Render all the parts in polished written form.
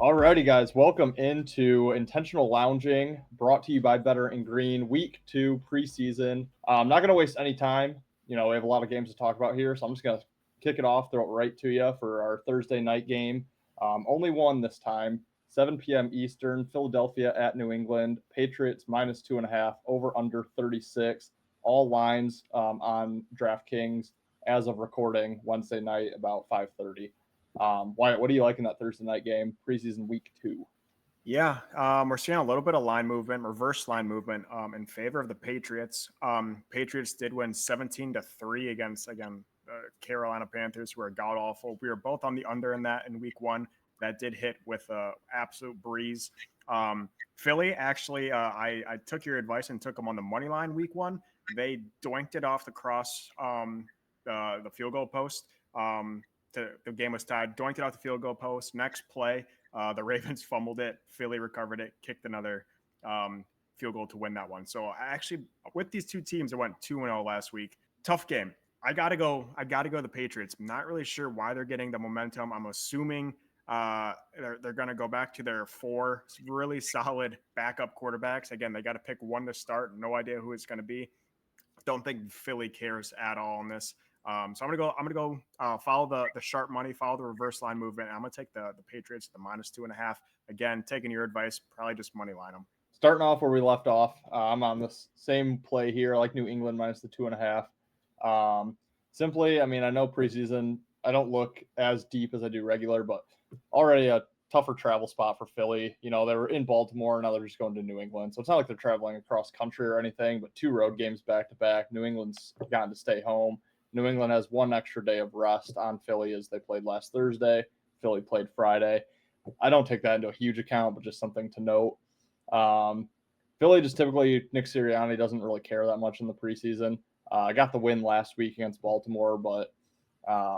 Alrighty, guys, welcome into Intentional Lounging, brought to you by Better and Green, Week 2 preseason. I'm not going to waste any time. We have a lot of games to talk about here, so I'm just going to kick it off, throw it right to you for our Thursday night game. Only one this time, 7 p.m. Eastern, Philadelphia at New England, Patriots minus 2.5, over under 36. All lines on DraftKings as of recording Wednesday night about 5:30. Wyatt, what do you like in that Thursday night game, preseason week 2? Yeah, we're seeing a little bit of line movement, reverse line movement, in favor of the Patriots. Patriots did win 17-3 against Carolina Panthers, who are god awful. We were both on the under in that in week 1. That did hit with a absolute breeze. Philly actually, I took your advice and took them on the money line week 1. They doinked it off the cross, the field goal post. The game was tied. Doinked it off the field goal post. Next play. The Ravens fumbled it. Philly recovered it, kicked another field goal to win that one. So actually, with these two teams, I went 2-0 last week. Tough game. I gotta go the Patriots. I'm not really sure why they're getting the momentum. I'm assuming they're going to go back to their 4 really solid backup quarterbacks. Again, they got to pick one to start. No idea who it's going to be. Don't think Philly cares at all on this. So I'm gonna go follow the sharp money, follow the reverse line movement. I'm gonna take the Patriots the minus 2.5. Again, taking your advice, probably just money line them. Starting off where we left off, I'm on the same play here. I like New England minus the 2.5. Simply, I mean, I know preseason, I don't look as deep as I do regular, but already a tougher travel spot for Philly. They were in Baltimore, now they're just going to New England. So it's not like they're traveling across country or anything, but 2 road games back to back. New England's gotten to stay home. New England has 1 extra day of rest on Philly as they played last Thursday. Philly played Friday. I don't take that into a huge account, but just something to note. Philly just typically, Nick Sirianni doesn't really care that much in the preseason. I got the win last week against Baltimore, but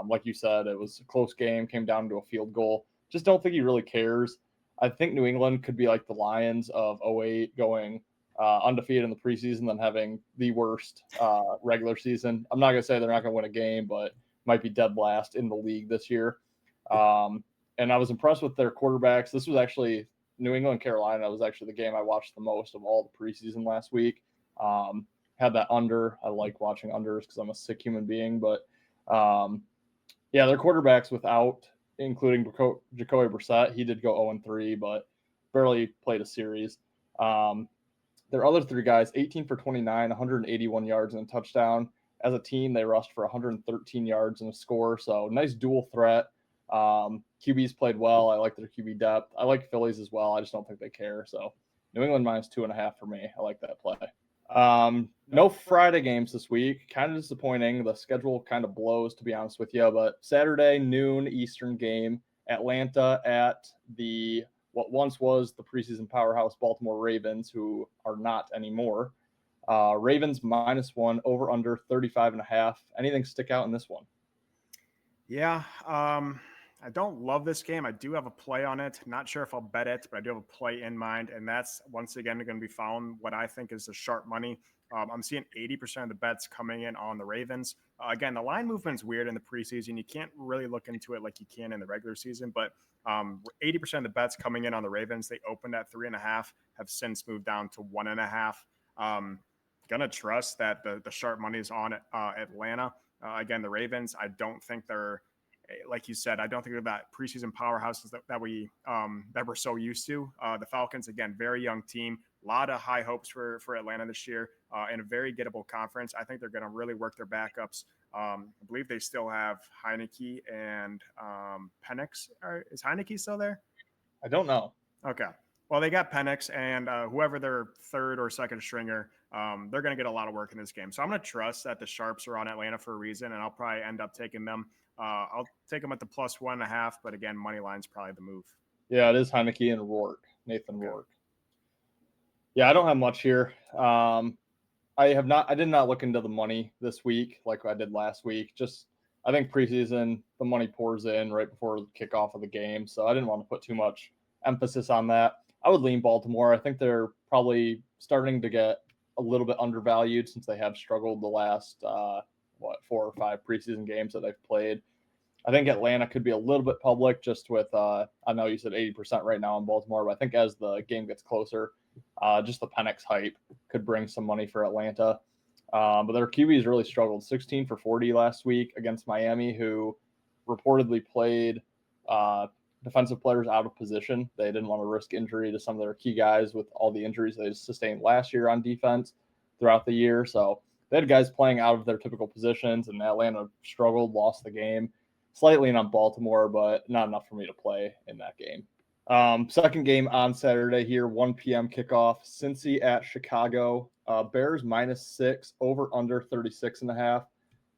like you said, it was a close game, came down to a field goal. Just don't think he really cares. I think New England could be like the Lions of 2008 going undefeated in the preseason, then having the worst regular season. I'm not going to say they're not going to win a game, but might be dead last in the league this year. And I was impressed with their quarterbacks. This was actually New England, Carolina. Was actually the game I watched the most of all the preseason last week. Had that under. I like watching unders because I'm a sick human being. But yeah, their quarterbacks without, including Jacoby Brissett, he did go 0-3, but barely played a series. Their other 3 guys, 18 for 29, 181 yards and a touchdown. As a team, they rushed for 113 yards and a score. So nice dual threat. QBs played well. I like their QB depth. I like Phillies as well. I just don't think they care. So New England minus 2.5 for me. I like that play. No Friday games this week. Kind of disappointing. The schedule kind of blows, to be honest with you. But Saturday, noon Eastern game, Atlanta at the what once was the preseason powerhouse Baltimore Ravens, who are not anymore. Ravens -1, over under 35.5. Anything stick out in this one? Yeah, I don't love this game. I do have a play on it. Not sure if I'll bet it, but I do have a play in mind, and that's once again going to be following what I think is the sharp money. I'm seeing 80% of the bets coming in on the Ravens. Again, the line movement's weird in the preseason. You can't really look into it like you can in the regular season, but 80% of the bets coming in on the Ravens. They opened at 3.5, have since moved down to 1.5. Gonna trust that the sharp money is on Atlanta. Again, the Ravens, I don't think they're, like you said, I don't think they're that preseason powerhouses that we're so used to. The Falcons, again, very young team, a lot of high hopes for Atlanta this year, in a very gettable conference. I think they're going to really work their backups. I believe they still have Heineke and Penix. Is Heineke still there? I don't know. Okay. Well, they got Penix and whoever their third or second stringer, they're going to get a lot of work in this game. So I'm going to trust that the Sharps are on Atlanta for a reason, and I'll probably end up taking them. I'll take them at the +1.5, but again, money line's probably the move. Yeah, it is Heineke and Rourke, Nathan Rourke. Yeah, I don't have much here. I did not look into the money this week like I did last week. Just I think preseason the money pours in right before the kickoff of the game, so I didn't want to put too much emphasis on that. I would lean Baltimore. I think they're probably starting to get a little bit undervalued since they have struggled the last 4 or 5 preseason games that they've played. I think Atlanta could be a little bit public just with, I know you said 80% right now in Baltimore, but I think as the game gets closer, just the Penix hype could bring some money for Atlanta. But their QBs really struggled. 16 for 40 last week against Miami, who reportedly played defensive players out of position. They didn't want to risk injury to some of their key guys with all the injuries they sustained last year on defense throughout the year. So they had guys playing out of their typical positions, and Atlanta struggled, lost the game. Slightly in on Baltimore, but not enough for me to play in that game. Second game on Saturday here, 1 p.m. kickoff. Cincy at Chicago. Bears -6, over under 36.5.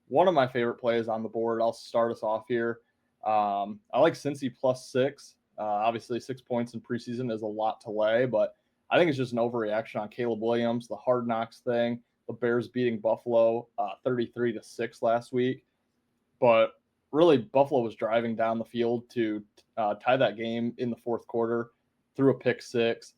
One of my favorite plays on the board. I'll start us off here. I like Cincy +6. Obviously, 6 points in preseason is a lot to lay, but I think it's just an overreaction on Caleb Williams, the hard knocks thing. The Bears beating Buffalo 33-6 last week. But really, Buffalo was driving down the field to tie that game in the fourth quarter, threw a pick six,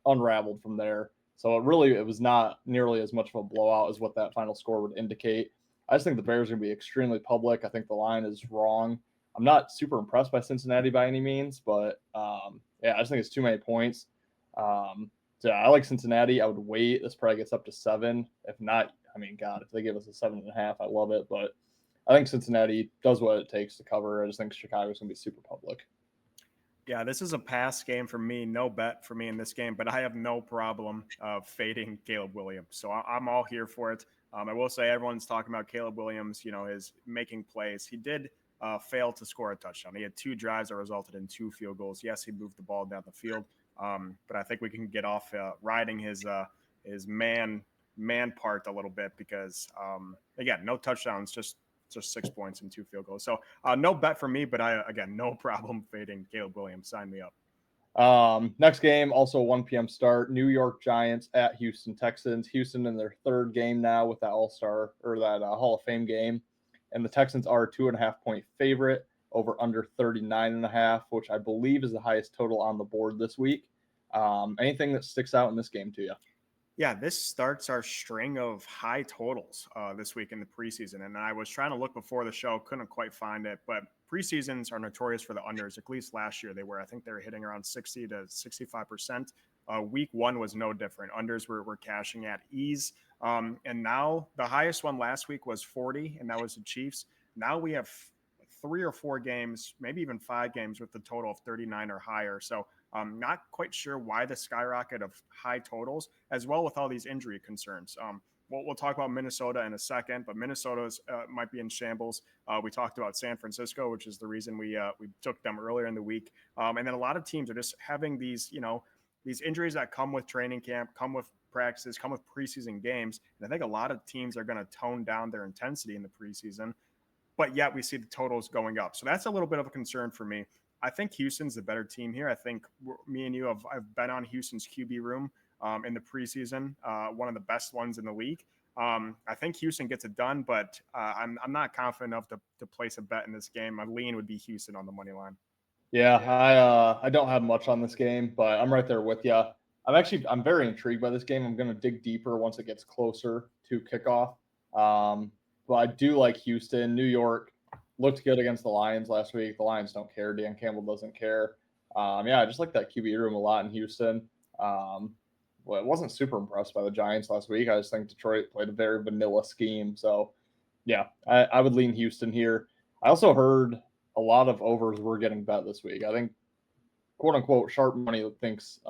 unraveled from there. So it was not nearly as much of a blowout as what that final score would indicate. I just think the Bears are going to be extremely public. I think the line is wrong. I'm not super impressed by Cincinnati by any means, but I just think it's too many points. So I like Cincinnati. I would wait. This probably gets up to 7. If not, if they give us a 7.5, I love it. But I think Cincinnati does what it takes to cover. I just think Chicago's going to be super public. Yeah, this is a pass game for me. No bet for me in this game, but I have no problem fading Caleb Williams. So I'm all here for it. I will say everyone's talking about Caleb Williams, his making plays. He did fail to score a touchdown. He had 2 drives that resulted in 2 field goals. Yes, he moved the ball down the field, but I think we can get off riding his man part a little bit because, again, no touchdowns, just 6 points and 2 field goals. So no bet for me, but no problem fading Caleb Williams. Sign me up. Next game, also 1 p.m. start. New York Giants at Houston Texans. Houston in their third game now with that All-Star or that Hall of Fame game. And the Texans are a 2.5-point favorite over under 39.5, which I believe is the highest total on the board this week. Anything that sticks out in this game to you? Yeah, this starts our string of high totals this week in the preseason. And I was trying to look before the show, couldn't quite find it. But preseasons are notorious for the unders. At least last year they were. I think they were hitting around 60 to 65%. Week 1 was no different. Unders were cashing at ease. And now the highest one last week was 40, and that was the Chiefs. Now we have 3 or 4 games, maybe even 5 games with the total of 39 or higher. So I'm not quite sure why the skyrocket of high totals, as well with all these injury concerns. We'll talk about Minnesota in a second, but Minnesota's might be in shambles. We talked about San Francisco, which is the reason we took them earlier in the week. And then a lot of teams are just having these injuries that come with training camp, come with practices, come with preseason games. And I think a lot of teams are going to tone down their intensity in the preseason, but yet we see the totals going up. So that's a little bit of a concern for me. I think Houston's the better team here. I think me and you I've bet on Houston's QB room in the preseason, one of the best ones in the league. I think Houston gets it done, but I'm not confident enough to place a bet in this game. My lean would be Houston on the money line. Yeah, I don't have much on this game, but I'm right there with you. I'm very intrigued by this game. I'm going to dig deeper once it gets closer to kickoff. But I do like Houston. New York looked good against the Lions last week. The Lions don't care. Dan Campbell doesn't care. I just like that QB room a lot in Houston. Well, I wasn't super impressed by the Giants last week. I just think Detroit played a very vanilla scheme. So, yeah, I would lean Houston here. I also heard a lot of overs were getting bet this week. I think, quote unquote, sharp money thinks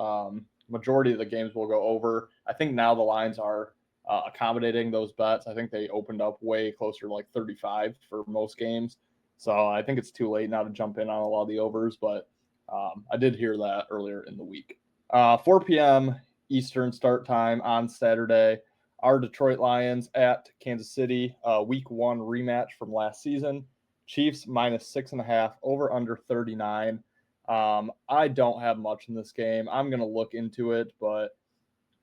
majority of the games will go over. I think now the lines are accommodating those bets. I think they opened up way closer to like 35 for most games. So I think it's too late now to jump in on a lot of the overs, but I did hear that earlier in the week. 4 p.m. Eastern start time on Saturday. Our Detroit Lions at Kansas City, week 1 rematch from last season. Chiefs -6.5, over under 39. I don't have much in this game. I'm going to look into it, but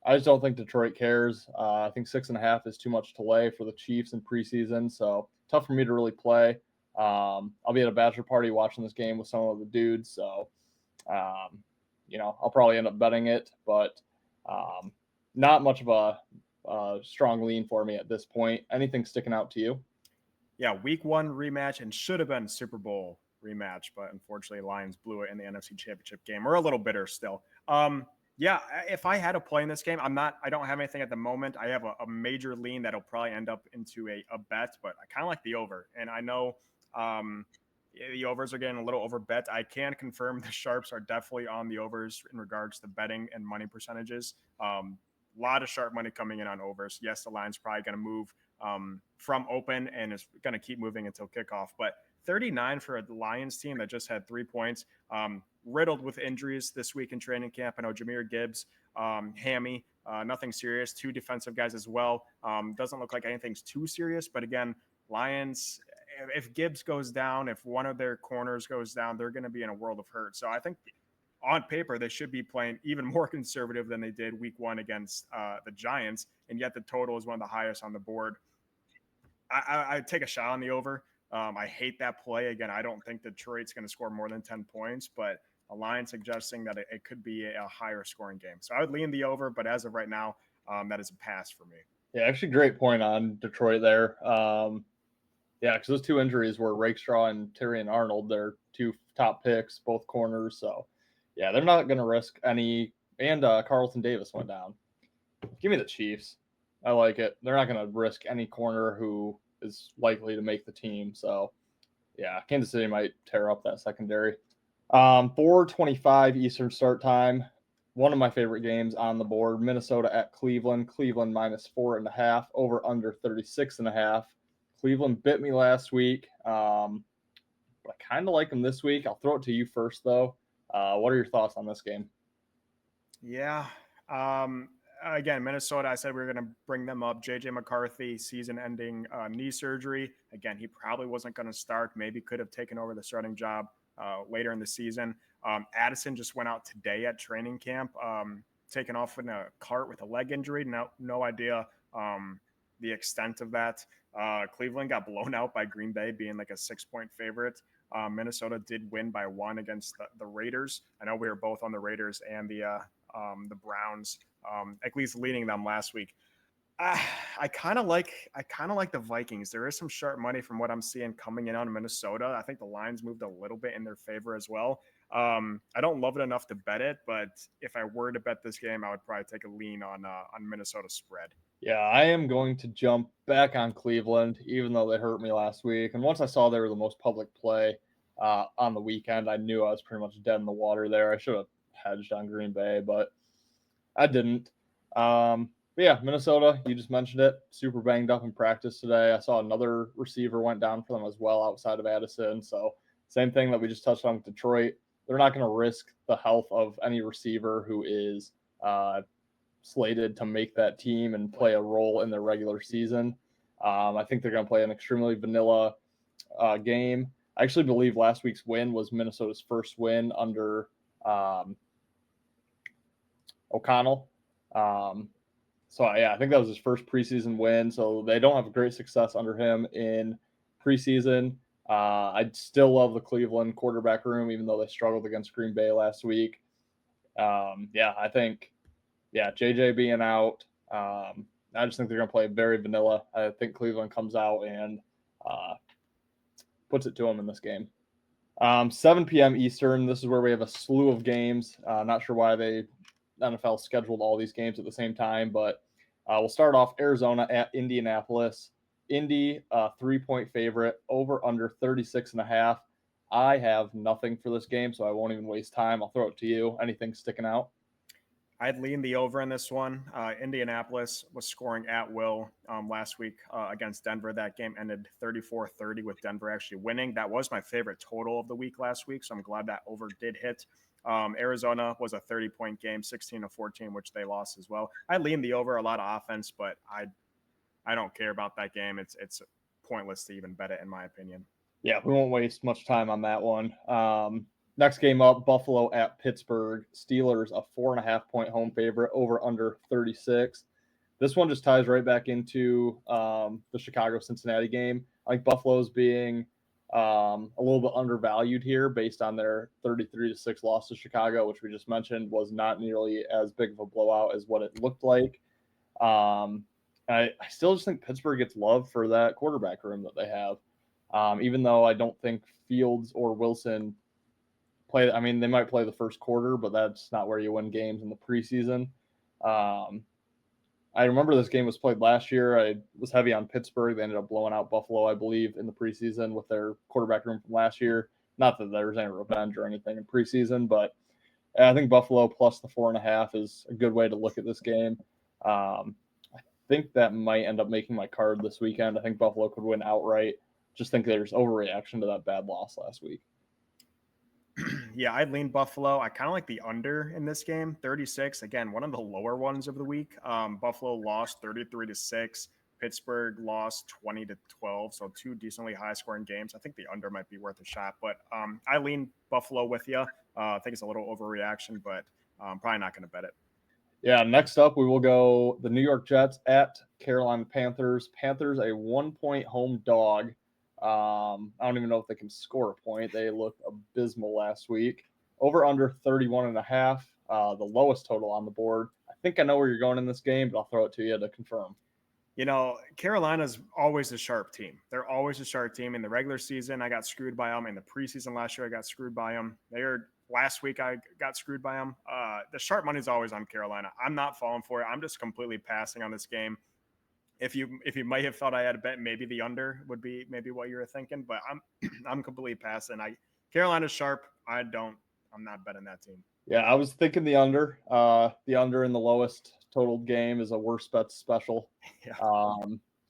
I just don't think Detroit cares. I think 6.5 is too much to lay for the Chiefs in preseason, so tough for me to really play. I'll be at a bachelor party watching this game with some of the dudes, so I'll probably end up betting it, but not much of a strong lean for me at this point. Anything sticking out to you? Yeah, week 1 rematch and should have been Super Bowl rematch, but unfortunately Lions blew it in the NFC Championship game. We're a little bitter still. Yeah, if I had to play in this game, I don't have anything at the moment. I have a major lean that'll probably end up into a bet, but I kind of like the over. And I know the overs are getting a little over bet. I can confirm the sharps are definitely on the overs in regards to betting and money percentages. A lot of sharp money coming in on overs. Yes, the line's probably going to move from open and is going to keep moving until kickoff. But 39 for a Lions team that just had 3 points, riddled with injuries this week in training camp. I know Jahmyr Gibbs, hammy, nothing serious. 2 defensive guys as well. Doesn't look like anything's too serious. But again, Lions, if Gibbs goes down, if one of their corners goes down, they're going to be in a world of hurt. So I think on paper, they should be playing even more conservative than they did week 1 against the Giants. And yet the total is one of the highest on the board. I take a shot on the over. I hate that play. Again, I don't think Detroit's going to score more than 10 points, but a line suggesting that it could be a higher scoring game. So I would lean the over, but as of right now, that is a pass for me. Yeah, actually, great point on Detroit there. Yeah, because those 2 injuries were Rakestraw and Tyrion Arnold. They're 2 top picks, both corners. So, yeah, they're not going to risk any. And Carlton Davis went down. Give me the Chiefs. I like it. They're not going to risk any corner who is likely to make the team. So, yeah, Kansas City might tear up that secondary. 4:25 Eastern start time. One of my favorite games on the board, Minnesota at Cleveland. Cleveland minus 4.5, over under 36.5. Cleveland bit me last week, but I kind of like them this week. I'll throw it to you first, though. What are your thoughts on this game? Yeah. Again, Minnesota, I said we were going to bring them up. JJ McCarthy, season ending knee surgery. Again, he probably wasn't going to start, maybe could have taken over the starting job later in the season. Addison just went out today at training camp, taken off in a cart with a leg injury. No idea the extent of that. Cleveland got blown out by Green Bay, being like a 6-point favorite. Minnesota did win by 1 against the Raiders. I know we were both on the Raiders and the Browns, at least leading them last week. I kind of like the Vikings. There is some sharp money from what I'm seeing coming in on Minnesota. I think the lines moved a little bit in their favor as well. I don't love it enough to bet it, but if I were to bet this game, I would probably take a lean on Minnesota spread. Yeah, I am going to jump back on Cleveland, even though they hurt me last week. And once I saw they were the most public play on the weekend, I knew I was pretty much dead in the water there. I should have hedged on Green Bay, but I didn't. But yeah, Minnesota, you just mentioned it, super banged up in practice today. I saw another receiver went down for them as well outside of Addison. So same thing that we just touched on with Detroit. They're not going to risk the health of any receiver who is slated to make that team and play a role in their regular season. I think they're going to play an extremely vanilla game. I actually believe last week's win was Minnesota's first win under O'Connell. So, yeah, I think that was his first preseason win. So they don't have great success under him in preseason. I still love the Cleveland quarterback room, even though they struggled against Green Bay last week. I think JJ being out, I just think they're going to play very vanilla. I think Cleveland comes out and puts it to them in this game. 7 p.m. Eastern, this is where we have a slew of games. Not sure why the NFL scheduled all these games at the same time, but we'll start off Arizona at Indianapolis. Indy, 3-point favorite, over under 36.5. I have nothing for this game, so I won't even waste time. I'll throw it to you. Anything sticking out? I'd lean the over in this one. Indianapolis was scoring at will last week against Denver. That game ended 34-30 with Denver actually winning. That was my favorite total of the week last week, so I'm glad that over did hit. Arizona was a 30-point game, 16-14, which they lost as well. I lean the over, a lot of offense, but I don't care about that game. It's pointless to even bet it, in my opinion. Yeah, we won't waste much time on that one. Next game up, Buffalo at Pittsburgh. Steelers, a 4.5-point home favorite, over under 36. This one just ties right back into the Chicago-Cincinnati game. I think Buffalo's being a little bit undervalued here based on their 33-6 loss to Chicago, which we just mentioned was not nearly as big of a blowout as what it looked like. I still just think Pittsburgh gets love for that quarterback room that they have. Even though I don't think Fields or Wilson play. I mean, they might play the first quarter, but that's not where you win games in the preseason. Um, I remember this game was played last year. I was heavy on Pittsburgh. They ended up blowing out Buffalo, I believe, in the preseason with their quarterback room from last year. Not that there was any revenge or anything in preseason, but I think Buffalo plus the 4.5 is a good way to look at this game. I think that might end up making my card this weekend. I think Buffalo could win outright. Just think there's overreaction to that bad loss last week. Yeah, I'd lean Buffalo. I kind of like the under in this game, 36. Again, one of the lower ones of the week. Buffalo lost 33-6. Pittsburgh lost 20-12. So two decently high scoring games. I think the under might be worth a shot, but I lean Buffalo with you. I think it's a little overreaction, but probably not going to bet it. Yeah, next up we will go the New York Jets at Carolina Panthers. Panthers a 1-point home dog. I don't even know if they can score a point. They looked abysmal last week. Over under 31.5, the lowest total on the board. I think I know where you're going in this game, but I'll throw it to you to confirm. You know, Carolina's always a sharp team. They're always a sharp team. In the regular season, I got screwed by them. In the preseason last year, I got screwed by them. Last week, I got screwed by them. The sharp money is always on Carolina. I'm not falling for it. I'm just completely passing on this game. If you might have thought I had a bet, maybe the under would be maybe what you were thinking, but I'm completely passing. Carolina's sharp. I'm not betting that team. Yeah, I was thinking the under. The under in the lowest totaled game is a worst bet special. Yeah.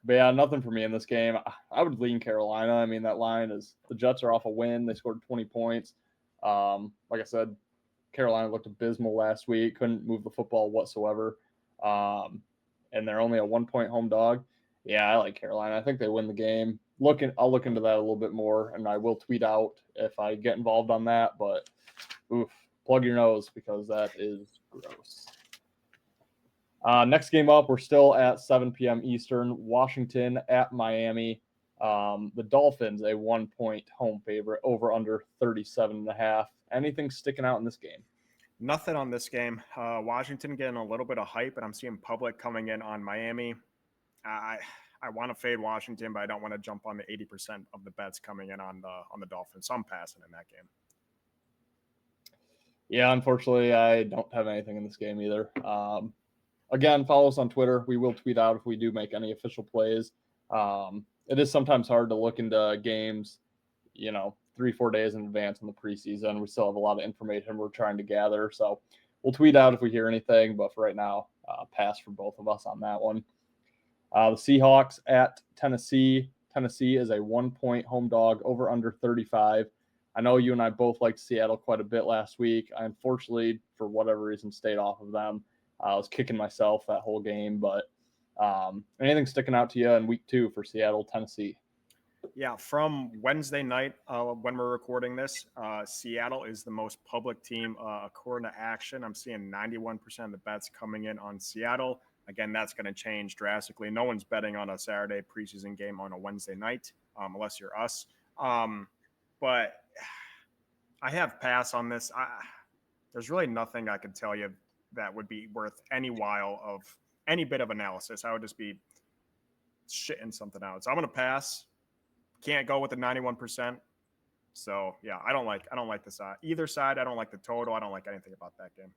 But yeah, nothing for me in this game. I would lean Carolina. I mean, that line is the Jets are off a win. They scored 20 points. Like I said, Carolina looked abysmal last week. Couldn't move the football whatsoever. And they're only a 1-point home dog. Yeah, I like Carolina. I think they win the game. I'll look into that a little bit more, and I will tweet out if I get involved on that. But oof, plug your nose because that is gross. Next game up, we're still at 7 p.m. Eastern. Washington at Miami. The Dolphins, a 1-point home favorite, over under 37.5. Anything sticking out in this game? Nothing on this game. Washington getting a little bit of hype, but I'm seeing public coming in on Miami. I want to fade Washington, but I don't want to jump on the 80% of the bets coming in on the Dolphins. So I'm passing in that game. Yeah, unfortunately, I don't have anything in this game either. Again, follow us on Twitter. We will tweet out if we do make any official plays. It is sometimes hard to look into games, 3-4 days in advance in the preseason. We still have a lot of information we're trying to gather. So we'll tweet out if we hear anything. But for right now, pass for both of us on that one. The Seahawks at Tennessee. Tennessee is a 1-point home dog, over under 35. I know you and I both liked Seattle quite a bit last week. I unfortunately, for whatever reason, stayed off of them. I was kicking myself that whole game, but anything sticking out to you in week 2 for Seattle, Tennessee? Yeah, from Wednesday night when we're recording this, Seattle is the most public team according to Action. I'm seeing 91% of the bets coming in on Seattle. Again, that's going to change drastically. No one's betting on a Saturday preseason game on a Wednesday night, unless you're us. But I have pass on this. There's really nothing I could tell you that would be worth any while of any bit of analysis. I would just be shitting something out. So I'm going to pass. Can't go with the 91%. So yeah, I don't like the side. Either side, I don't like the total. I don't like anything about that game.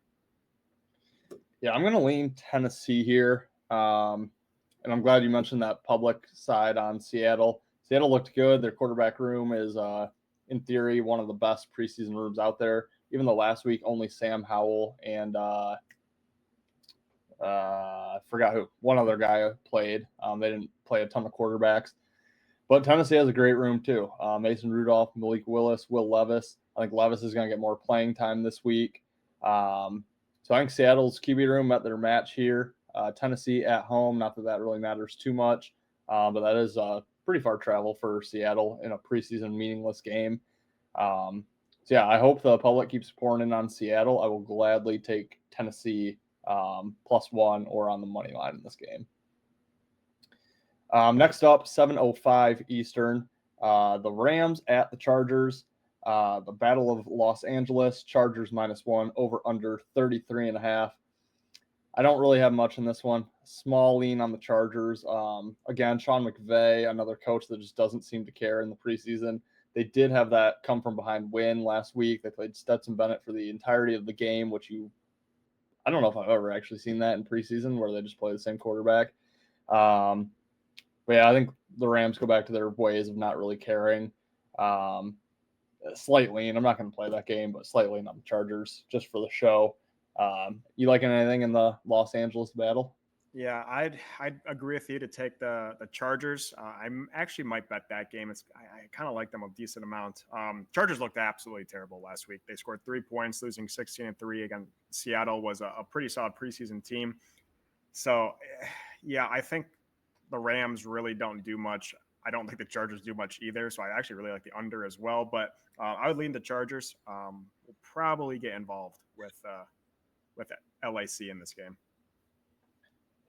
Yeah, I'm going to lean Tennessee here. And I'm glad you mentioned that public side on Seattle. Seattle looked good. Their quarterback room is, in theory, one of the best preseason rooms out there. Even though last week only Sam Howell and I forgot who, one other guy played. They didn't play a ton of quarterbacks. But Tennessee has a great room too. Mason Rudolph, Malik Willis, Will Levis. I think Levis is going to get more playing time this week. So I think Seattle's QB room met their match here. Tennessee at home, not that that really matters too much, but that is pretty far travel for Seattle in a preseason meaningless game. So yeah, I hope the public keeps pouring in on Seattle. I will gladly take Tennessee +1 or on the money line in this game. Next up, 7:05 Eastern, the Rams at the Chargers. The Battle of Los Angeles, Chargers -1, over under 33.5. I don't really have much in this one. Small lean on the Chargers. Again, Sean McVay, another coach that just doesn't seem to care in the preseason. They did have that come from behind win last week. They played Stetson Bennett for the entirety of the game, which I don't know if I've ever actually seen that in preseason where they just play the same quarterback. Um, but yeah, I think the Rams go back to their ways of not really caring. Slight lean. I'm not going to play that game, but slight lean on the Chargers just for the show. You liking anything in the Los Angeles battle? Yeah, I'd agree with you to take the Chargers. I actually might bet that game. I kind of like them a decent amount. Chargers looked absolutely terrible last week. They scored 3 points, losing 16-3 against Seattle. Was a pretty solid preseason team. So, yeah, I think the Rams really don't do much. I don't think the Chargers do much either. So I actually really like the under as well. But I would lean the Chargers. We'll probably get involved with LAC in this game.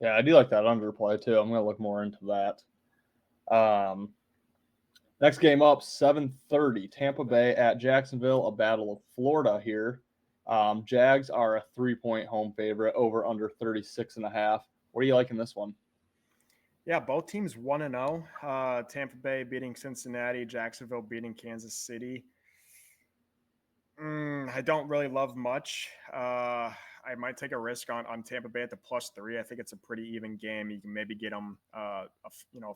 Yeah, I do like that underplay too. I'm going to look more into that. Next game up, 7:30, Tampa Bay at Jacksonville, a battle of Florida here. Jags are a 3-point home favorite, over under 36.5. What do you like in this one? Yeah, both teams 1-0. Tampa Bay beating Cincinnati, Jacksonville beating Kansas City. I don't really love much. I might take a risk on Tampa Bay at the +3. I think it's a pretty even game. You can maybe get them a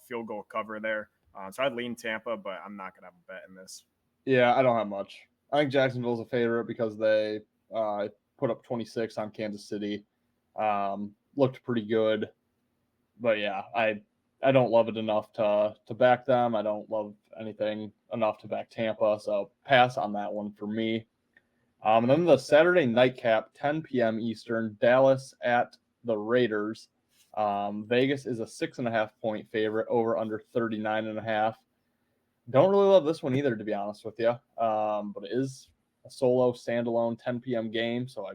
field goal cover there. So I'd lean Tampa, but I'm not gonna have a bet in this. Yeah, I don't have much. I think Jacksonville's a favorite because they put up 26 on Kansas City. Looked pretty good, but yeah, I don't love it enough to back them. I don't love anything enough to back Tampa, so pass on that one for me. And then the Saturday nightcap, 10 p.m. Eastern, Dallas at the Raiders. Vegas is a 6.5-point favorite, over under 39.5. Don't really love this one either, to be honest with you. But it is a solo, standalone 10 p.m. game, so I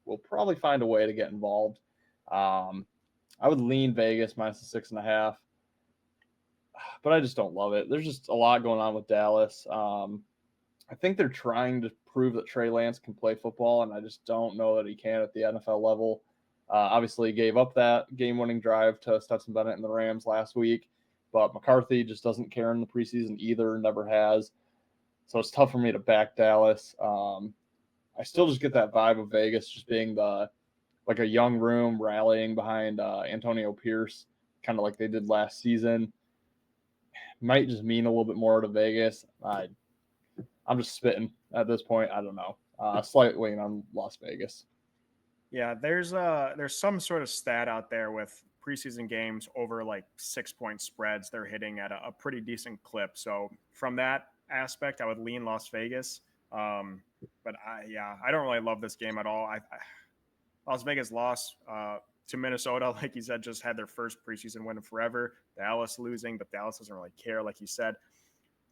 will probably find a way to get involved. I would lean Vegas minus the 6.5, but I just don't love it. There's just a lot going on with Dallas. I think they're trying to prove that Trey Lance can play football, and I just don't know that he can at the NFL level. Obviously, he gave up that game-winning drive to Stetson Bennett and the Rams last week, but McCarthy just doesn't care in the preseason either, never has. So it's tough for me to back Dallas. I still just get that vibe of Vegas just being like a young room rallying behind Antonio Pierce, kind of like they did last season. Might just mean a little bit more to Vegas. I'm just spitting at this point. I don't know. Slightly on Las Vegas. Yeah, there's some sort of stat out there with preseason games over like 6-point spreads. They're hitting at a pretty decent clip. So from that aspect, I would lean Las Vegas. But I don't really love this game at all. Las Vegas lost to Minnesota, like you said, just had their first preseason win in forever. Dallas losing, but Dallas doesn't really care, like you said.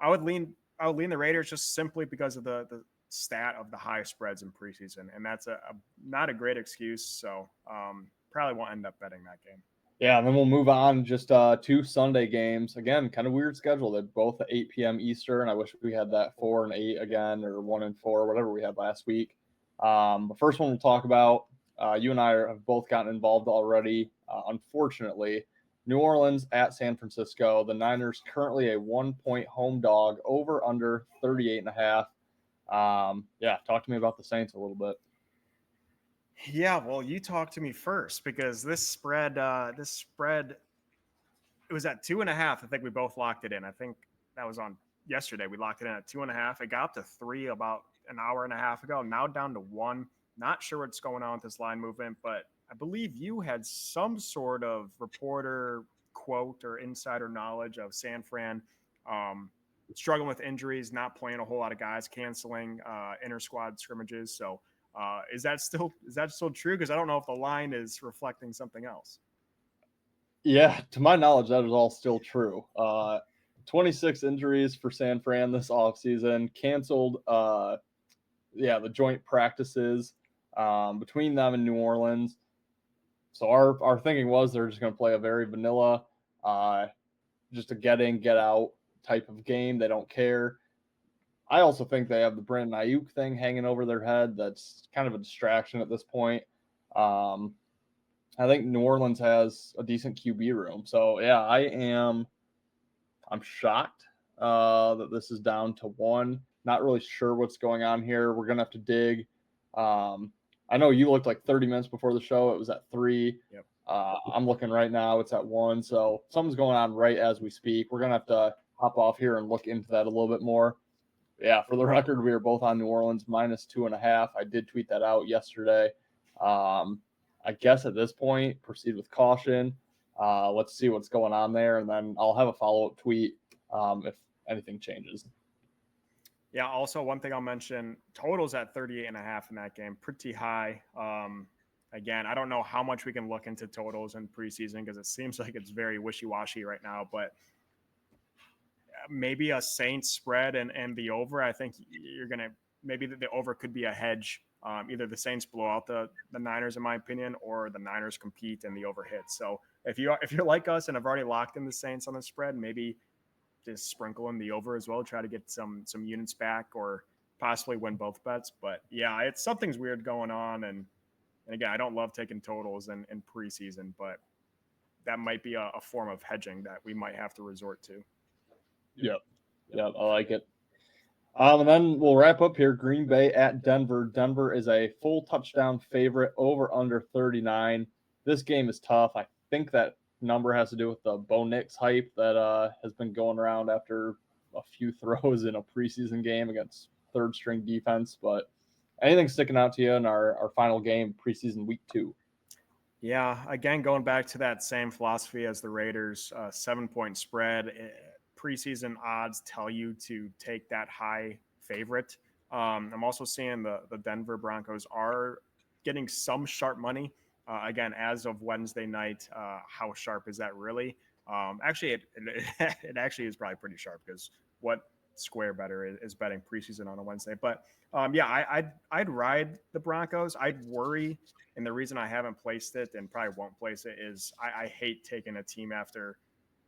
I would lean the Raiders just simply because of the stat of the high spreads in preseason, and that's a not a great excuse. So probably won't end up betting that game. Yeah, and then we'll move on. Just 2 Sunday games. Again, kind of weird schedule. They're both at 8 p.m. Eastern. I wish we had that 4 and 8 again, or 1 and 4, whatever we had last week. The first one we'll talk about. You and I have both gotten involved already. Unfortunately, New Orleans at San Francisco. The Niners currently a 1-point home dog, over under 38.5. Talk to me about the Saints a little bit. Yeah, well, you talk to me first because this spread, it was at 2.5. I think we both locked it in. I think that was on yesterday. We locked it in at 2.5. It got up to 3 about an hour and a half ago. Now down to 1. Not sure what's going on with this line movement, but I believe you had some sort of reporter quote or insider knowledge of San Fran struggling with injuries, not playing a whole lot of guys, canceling inter squad scrimmages. So is that still true? Because I don't know if the line is reflecting something else. Yeah, to my knowledge, that is all still true. 26 injuries for San Fran this offseason, canceled the joint practices between them and New Orleans. So our thinking was they're just going to play a very vanilla, just a get in, get out type of game. They don't care. I also think they have the Brandon Ayuk thing hanging over their head. That's kind of a distraction at this point. I think New Orleans has a decent QB room. So yeah, I'm shocked that this is down to 1. Not really sure what's going on here. We're gonna have to dig. I know you looked like 30 minutes before the show. It was at 3. Yep. I'm looking right now. It's at 1. So something's going on right as we speak. We're gonna have to hop off here and look into that a little bit more. Yeah, for the record, we are both on New Orleans -2.5. I did tweet that out yesterday. I guess at this point, proceed with caution. Let's see what's going on there, and then I'll have a follow-up tweet if anything changes. Yeah. Also, one thing I'll mention: totals at 38.5 in that game, pretty high. Again, I don't know how much we can look into totals in preseason because it seems like it's very wishy-washy right now. But maybe a Saints spread and the over. I think you're gonna maybe the over could be a hedge. Either the Saints blow out the Niners, in my opinion, or the Niners compete and the over hits. So if you're like us and have already locked in the Saints on the spread, maybe just sprinkle in the over as well, try to get some units back or possibly win both bets. But yeah, it's something's weird going on, and again, I don't love taking totals in preseason, but that might be a form of hedging that we might have to resort to. Yep, I like it. And then we'll wrap up here. Green Bay at Denver. Denver is a full touchdown favorite, over under 39. This game is tough. I think that number has to do with the Bo Nix hype that has been going around after a few throws in a preseason game against third string defense. But anything sticking out to you in our final game, preseason week 2? Yeah, again, going back to that same philosophy as the Raiders, 7-point spread. Preseason odds tell you to take that high favorite. I'm also seeing the Denver Broncos are getting some sharp money. Again, as of Wednesday night, how sharp is that really? Actually, it actually is probably pretty sharp because what square better is betting preseason on a Wednesday? But yeah, I'd ride the Broncos. I'd worry, and the reason I haven't placed it and probably won't place it is I hate taking a team after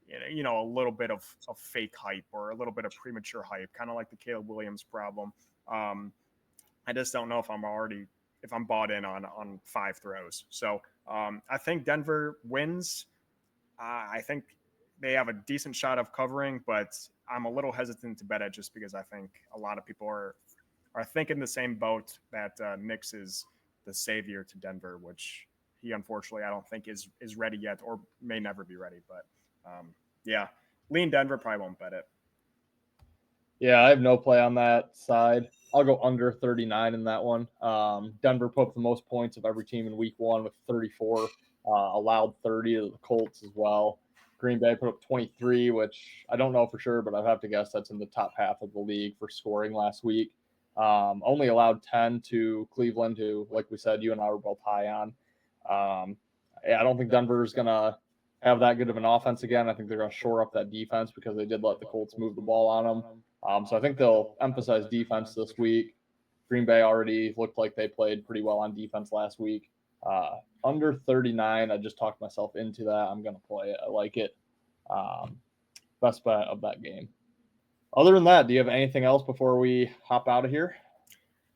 a little bit of fake hype or a little bit of premature hype, kind of like the Caleb Williams problem. I just don't know if I'm bought in on 5 throws. So I think Denver wins. I think they have a decent shot of covering, but I'm a little hesitant to bet it just because I think a lot of people are thinking the same boat that Nix is the savior to Denver, which he unfortunately I don't think is ready yet or may never be ready. But yeah, lean Denver, probably won't bet it. Yeah, I have no play on that side. I'll go under 39 in that one. Denver put up the most points of every team in week 1 with 34, allowed 30 to the Colts as well. Green Bay put up 23, which I don't know for sure, but I'd have to guess that's in the top half of the league for scoring last week. Only allowed 10 to Cleveland, who, like we said, you and I were both high on. I don't think Denver's going to have that good of an offense again. I think they're going to shore up that defense because they did let the Colts move the ball on them. So I think they'll emphasize defense this week. Green Bay already looked like they played pretty well on defense last week. Under 39, I just talked myself into that. I'm going to play it. I like it. Best bet of that game. Other than that, do you have anything else before we hop out of here?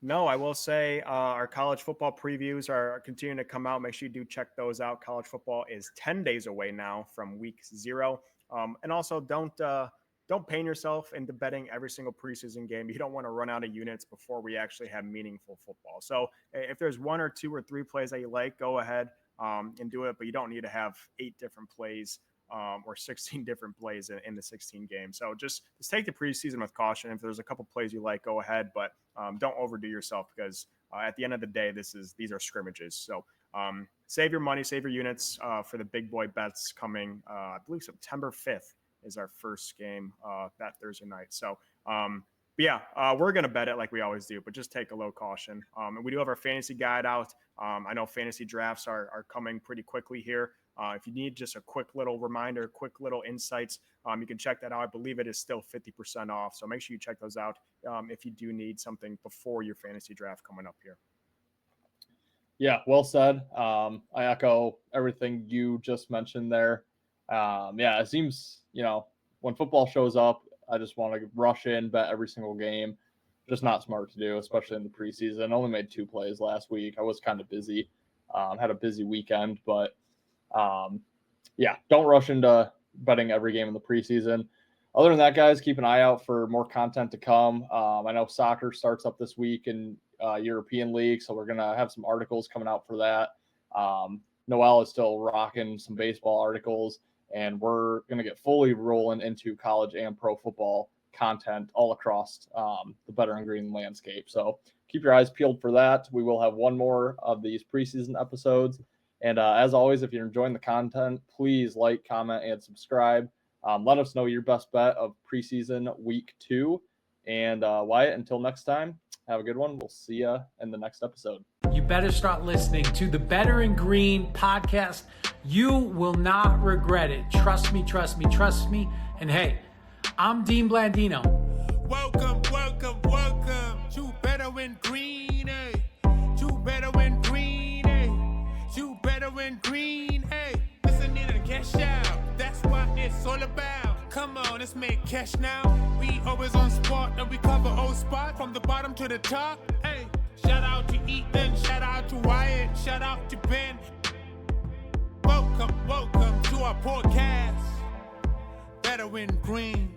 No, I will say our college football previews are continuing to come out. Make sure you do check those out. College football is 10 days away now from week 0. And also don't pain yourself into betting every single preseason game. You don't want to run out of units before we actually have meaningful football. So if there's 1 or 2 or 3 plays that you like, go ahead and do it. But you don't need to have 8 different plays or 16 different plays in the 16 games. So just take the preseason with caution. If there's a couple plays you like, go ahead, but don't overdo yourself because at the end of the day, these are scrimmages. So save your money, save your units for the big boy bets coming. I believe September 5th is our first game that Thursday night. So but yeah, we're going to bet it like we always do, but just take a little caution. And we do have our fantasy guide out. I know fantasy drafts are coming pretty quickly here. If you need just a quick little reminder, quick little insights, you can check that out. I believe it is still 50% off. So make sure you check those out if you do need something before your fantasy draft coming up here. Yeah, well said. I echo everything you just mentioned there. Yeah, it seems, when football shows up, I just want to rush in, bet every single game. Just not smart to do, especially in the preseason. I only made 2 plays last week. I was kind of busy. Had a busy weekend, but Yeah, don't rush into betting every game in the preseason. Other than that, guys, keep an eye out for more content to come. I know soccer starts up this week in European League, so we're going to have some articles coming out for that. Noel is still rocking some baseball articles, and we're going to get fully rolling into college and pro football content all across the Better and Green landscape. So keep your eyes peeled for that. We will have one more of these preseason episodes. And as always, if you're enjoying the content, please like, comment, and subscribe. Let us know your best bet of preseason week 2. And Wyatt, until next time, have a good one. We'll see you in the next episode. You better start listening to the Better and Green podcast. You will not regret it. Trust me, trust me, trust me. And hey, I'm Dean Blandino. Welcome, welcome, welcome to Better and Green, eh? To Better and Green, eh? To Better and Green, hey. Listen in and cash out. That's what it's all about. Come on, let's make cash now. We always on spot and we cover all spot from the bottom to the top. Hey, shout out to Ethan, shout out to Wyatt, shout out to Ben. Welcome, welcome to our podcast. Better and Green.